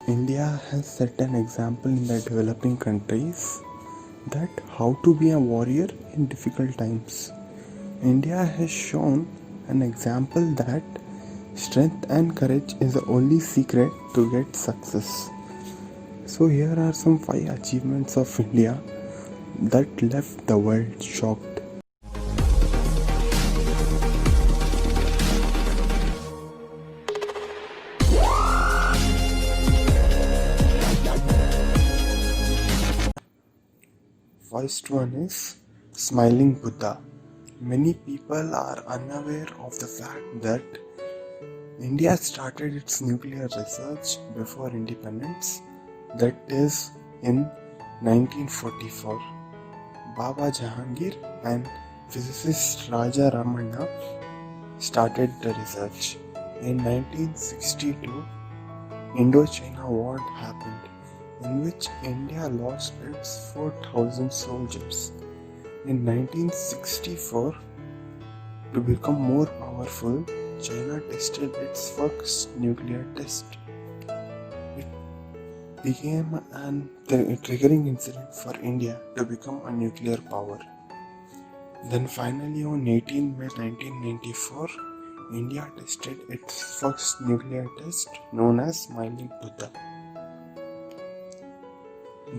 India has set an example in the developing countries that how to be a warrior in difficult times. India has shown an example that strength and courage is the only secret to get success. So here are some 5 achievements of India that left the world shocked. First one is Smiling Buddha. Many people are unaware of the fact that India started its nuclear research before independence, that is in 1944. Baba Jahangir and physicist Raja Ramanna started the research. In 1962, Indo-China War happened, in which India lost its 4,000 soldiers. In 1964, to become more powerful, China tested its first nuclear test. It became a triggering incident for India to become a nuclear power. Then finally on 18 May 1994, India tested its first nuclear test known as Smiling Buddha,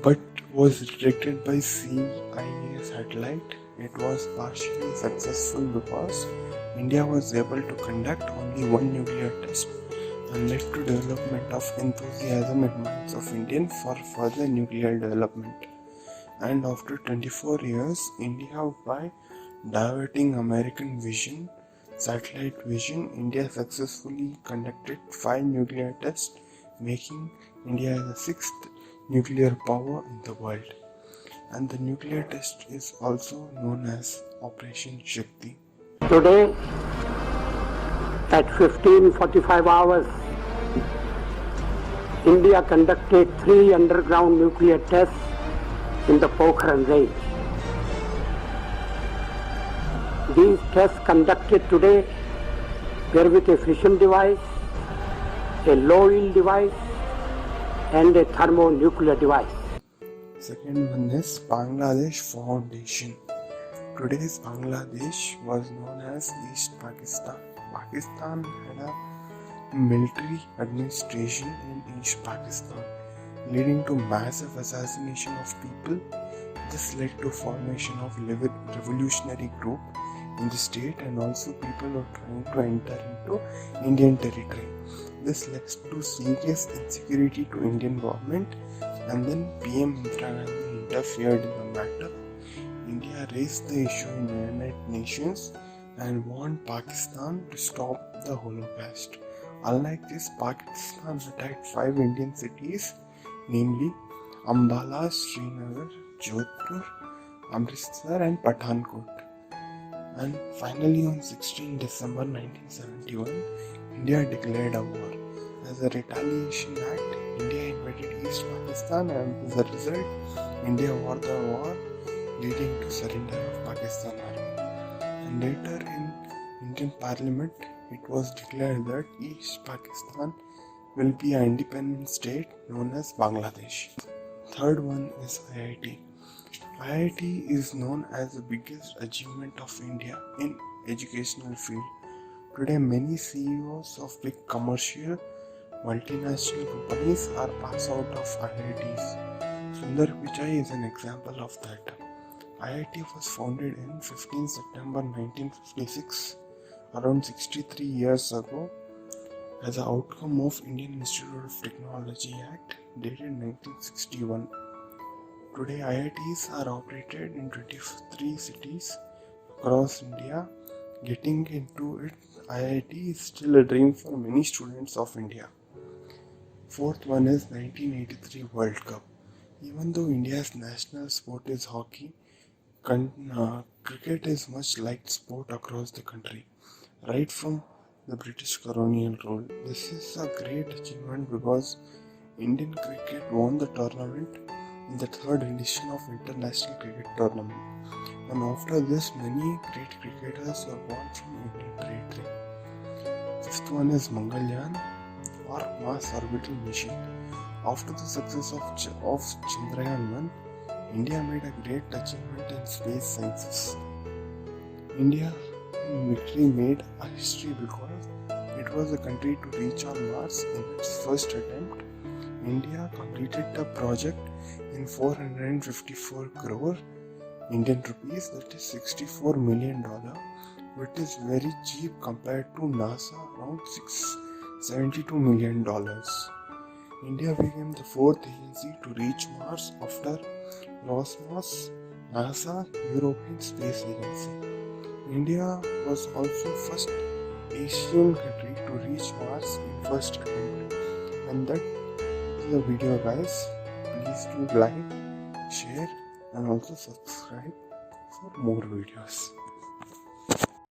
but was rejected by CIA satellite. It was partially successful because India was able to conduct only one nuclear test and led to development of enthusiasm in minds of Indians for further nuclear development. And after 24 years, India, by diverting American vision, satellite vision, India successfully conducted 5 nuclear tests, making India the 6th nuclear power in the world. And the nuclear test is also known as Operation Shakti. Today, at 15:45 hours, India conducted 3 underground nuclear tests in the Pokhran range. These tests conducted today were with a fission device, a low yield device, and a thermonuclear device. Second one is Bangladesh Foundation. Today's Bangladesh was known as East Pakistan. Pakistan had a military administration in East Pakistan, leading to massive assassination of people. This led to formation of revolutionary group in the state, and also people were trying to enter into Indian territory. This led to serious insecurity to Indian government, and then PM Indira Gandhi interfered in the matter. India raised the issue in the United Nations and warned Pakistan to stop the Holocaust. Unlike this, Pakistan attacked 5 Indian cities, namely Ambala, Srinagar, Jodhpur, Amritsar and Pathankot. And finally on 16 December 1971, India declared a war. As a retaliation act, India invaded East Pakistan, and as a result, India won the war, leading to surrender of Pakistan army. And later in Indian Parliament, it was declared that East Pakistan will be an independent state known as Bangladesh. Third one is IIT. IIT is known as the biggest achievement of India in educational field. Today, many CEOs of big commercial multinational companies are passed out of IITs. Sundar Pichai is an example of that. IIT was founded in 15 September 1956, around 63 years ago, as an outcome of Indian Institute of Technology Act dated 1961. Today, IITs are operated in 23 cities across India. Getting into it, IIT is still a dream for many students of India. Fourth one is 1983 World Cup. Even though India's national sport is hockey, cricket is much liked sport across the country, right from the British colonial rule. This is a great achievement because Indian cricket won the tournament in the 3rd edition of International Cricket Tournament. And after this, many great cricketers were born from Indian territory. Fifth one is Mangalyaan or Mars Orbital Mission. After the success of Chandrayaan-1, India made a great achievement in space sciences. India victory made a history because it was the country to reach on Mars in its first attempt. India completed the project in 454 crore Indian rupees, that is $64 million, which is very cheap compared to NASA around $72 million. India became the fourth agency to reach Mars after Roscosmos, NASA, European Space Agency. India was also first Asian country to reach Mars in first attempt. And that is the video, guys. Please do like, share and also subscribe for more videos.